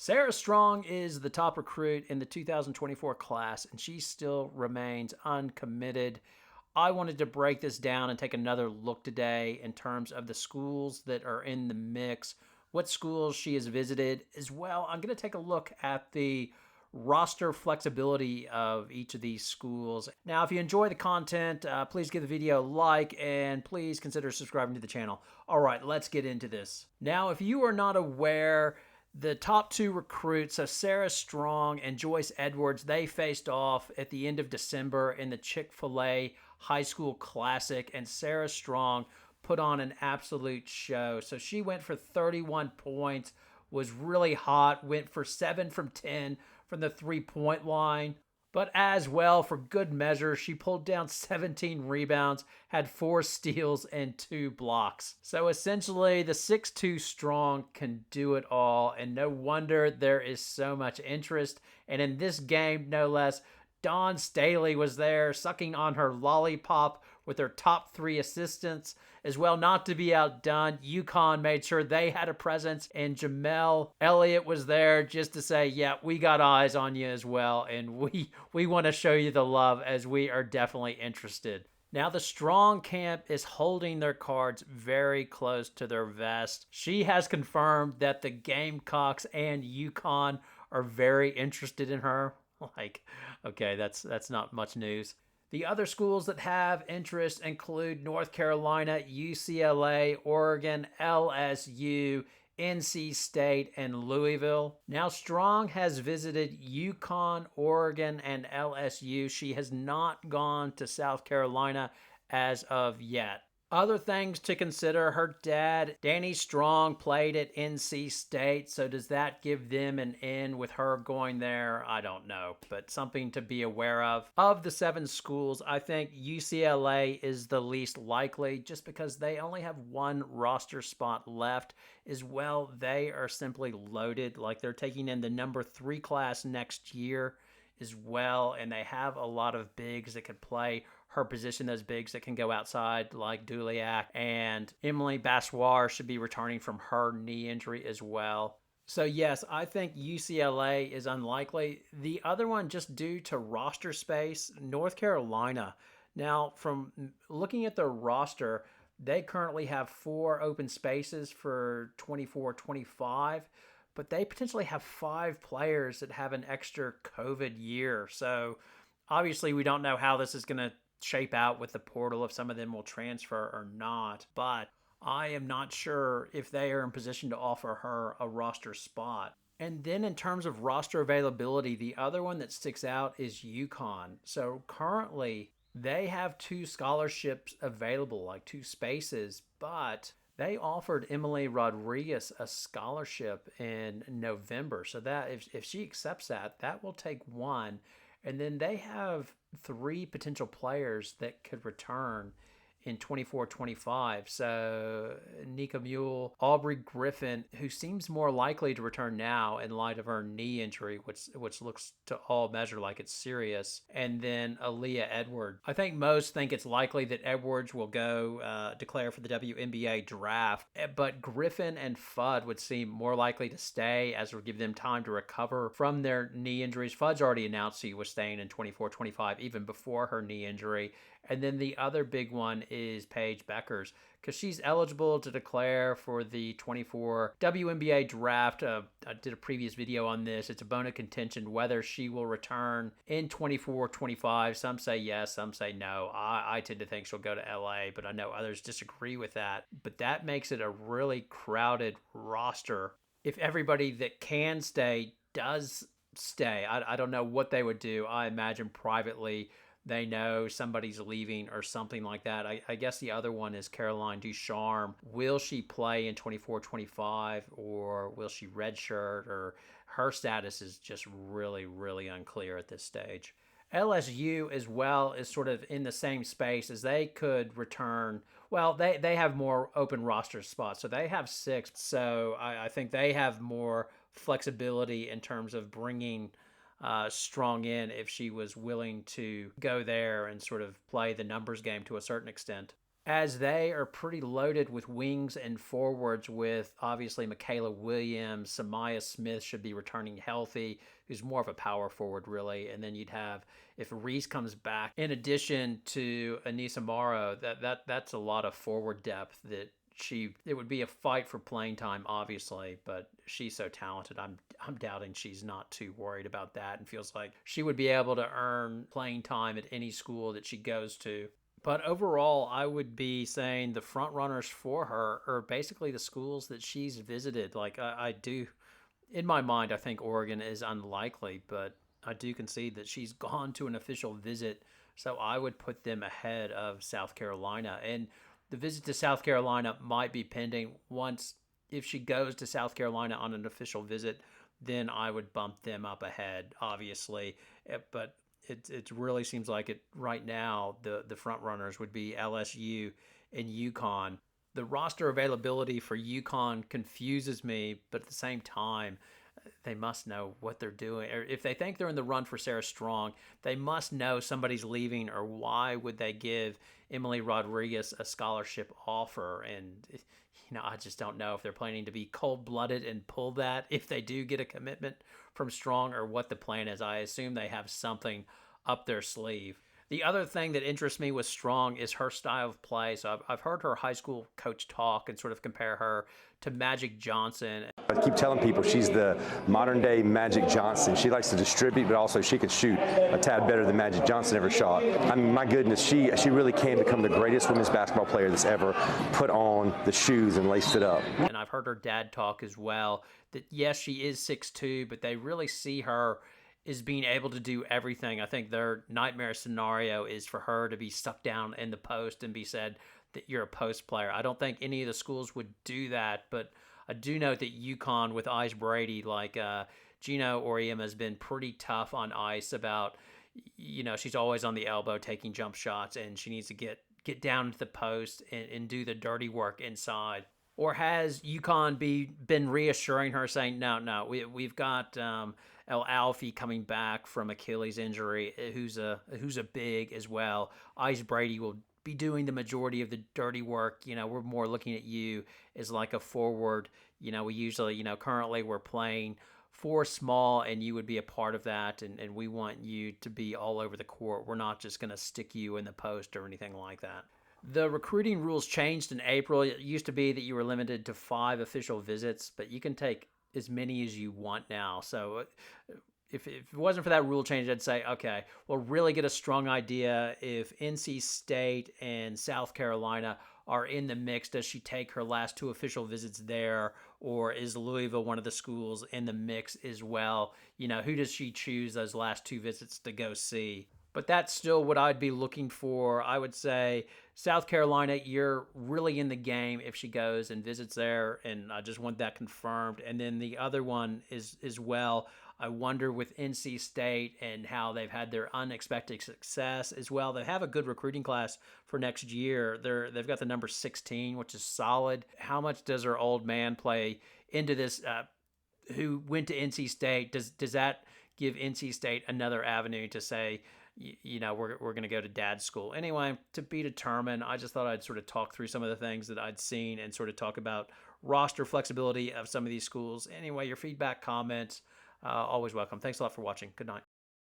Sarah Strong is the top recruit in the 2024 class, and she still remains uncommitted. I wanted to break this down and take another look today in terms of the schools that are in the mix, what schools she has visited as well. I'm going to take a look at the roster flexibility of each of these schools. Now, if you enjoy the content, please give the video a like and please consider subscribing to the channel. All right, let's get into this. Now, if you are not aware, the top two recruits, so Sarah Strong and Joyce Edwards, they faced off at the end of December in the Chick-fil-A High School Classic, and Sarah Strong put on an absolute show. So she went for 31 points, was really hot, went for 7 from 10 from the three-point line. But as well, for good measure, she pulled down 17 rebounds, had 4 steals, and 2 blocks. So essentially, the 6'2 Strong can do it all, and no wonder there is so much interest. And in this game, no less, Dawn Staley was there, sucking on her lollipop with her top 3 assistants. As well, not to be outdone, UConn made sure they had a presence, and Jamel Elliott was there just to say, yeah, we got eyes on you as well, and we want to show you the love as we are definitely interested. Now, the Strong camp is holding their cards very close to their vest. She has confirmed that the Gamecocks and UConn are very interested in her. Like, okay, that's not much news. The other schools that have interest include North Carolina, UCLA, Oregon, LSU, NC State, and Louisville. Now, Strong has visited UConn, Oregon, and LSU. She has not gone to South Carolina as of yet. Other things to consider, her dad, Danny Strong, played at NC State, so does that give them an in with her going there? I don't know, but something to be aware of. Of the 7 schools, I think UCLA is the least likely just because they only have 1 roster spot left. As well, they are simply loaded, like they're taking in the number 3 class next year as well, and they have a lot of bigs that could play her position, those bigs that can go outside like Duliak, and Emily Bassoir should be returning from her knee injury as well. So yes, I think UCLA is unlikely. The other one, just due to roster space, North Carolina. Now, from looking at their roster, they currently have 4 open spaces for 24-25, but they potentially have 5 players that have an extra COVID year. So obviously we don't know how this is going to shape out with the portal, if some of them will transfer or not, but I am not sure if they are in position to offer her a roster spot. And then in terms of roster availability, the other one that sticks out is UConn. So currently they have 2 scholarships available, like 2 spaces, but they offered Emily Rodriguez a scholarship in November. So that if she accepts that, that will take 1. And then they have 3 potential players that could return in 24-25. So Nika Mule, Aubrey Griffin, who seems more likely to return now in light of her knee injury, which looks to all measure like it's serious, and then Aaliyah Edwards. I think most think it's likely that Edwards will go declare for the WNBA draft, but Griffin and Fudd would seem more likely to stay, as would give them time to recover from their knee injuries. Fudd's already announced he was staying in 24-25 even before her knee injury. And then the other big one is Paige Beckers, because she's eligible to declare for the 24 WNBA draft. I did a previous video on this. It's a bone of contention whether she will return in 24-25. Some say yes, some say no. I tend to think she'll go to LA, but I know others disagree with that. But that makes it a really crowded roster. If everybody that can stay does stay, I don't know what they would do. I imagine privately they know somebody's leaving or something like that. I guess the other one is Caroline Ducharme. Will she play in 24-25 or will she redshirt? Or her status is just really, really unclear at this stage. LSU as well is sort of in the same space as they could return. Well, they have more open roster spots, so they have 6. So I think they have more flexibility in terms of bringing Strong in if she was willing to go there and sort of play the numbers game to a certain extent. as they are pretty loaded with wings and forwards with obviously Michaela Williams. Samaya Smith should be returning healthy, who's more of a power forward, really. And then you'd have, if Reese comes back, in addition to Anissa Morrow, that's a lot of forward depth that it would be a fight for playing time, obviously, but she's so talented. I'm doubting she's not too worried about that and feels like she would be able to earn playing time at any school that she goes to. But overall, I would be saying the front runners for her are basically the schools that she's visited. Like I do, in my mind, I think Oregon is unlikely, but I do concede that she's gone to an official visit. So I would put them ahead of South Carolina. And the visit to South Carolina might be pending once, if she goes to South Carolina on an official visit, then I would bump them up ahead, obviously. But it really seems like it right now. The front runners would be LSU and UConn. The roster availability for UConn confuses me, but at the same time, they must know what they're doing. Or if they think they're in the run for Sarah Strong, they must know somebody's leaving, or why would they give Emily Rodriguez a scholarship offer? And I just don't know if they're planning to be cold-blooded and pull that if they do get a commitment from Strong, or what the plan is. I assume they have something up their sleeve. The other thing that interests me with Strong is her style of play. So I've heard her high school coach talk and sort of compare her to Magic Johnson. I keep telling people she's the modern day Magic Johnson. She likes to distribute, but also she could shoot a tad better than Magic Johnson ever shot. I mean, my goodness, she really can become the greatest women's basketball player that's ever put on the shoes and laced it up. And I've heard her dad talk as well, that yes, she is 6'2", but they really see her is being able to do everything. I think their nightmare scenario is for her to be stuck down in the post and be said that you're a post player. I don't think any of the schools would do that, but I do know that UConn with Ice Brady, like Gino Auriemma, has been pretty tough on ice about, she's always on the elbow taking jump shots, and she needs to get down to the post and do the dirty work inside. Or has UConn been reassuring her, saying, no, we've got El Alfie coming back from Achilles injury, who's a big as well. Ice Brady will be doing the majority of the dirty work. We're more looking at you as like a forward. We usually, currently we're playing 4 small, and you would be a part of that, and we want you to be all over the court. We're not just going to stick you in the post or anything like that. The recruiting rules changed in April. It used to be that you were limited to 5 official visits, but you can take as many as you want now. So if it wasn't for that rule change, I'd say, okay, we'll really get a strong idea if NC State and South Carolina are in the mix. Does she take her last 2 official visits there, or is Louisville one of the schools in the mix as well? Who does she choose those last 2 visits to go see? But that's still what I'd be looking for. I would say South Carolina, you're really in the game if she goes and visits there, and I just want that confirmed. And then the other one is as well, I wonder with NC State and how they've had their unexpected success as well. They have a good recruiting class for next year. They've got the number 16, which is solid. How much does her old man play into this, who went to NC State? Does that give NC State another avenue to say, we're going to go to dad's school? Anyway, to be determined. I just thought I'd sort of talk through some of the things that I'd seen and sort of talk about roster flexibility of some of these schools. Anyway, your feedback, comments, always welcome. Thanks a lot for watching. Good night.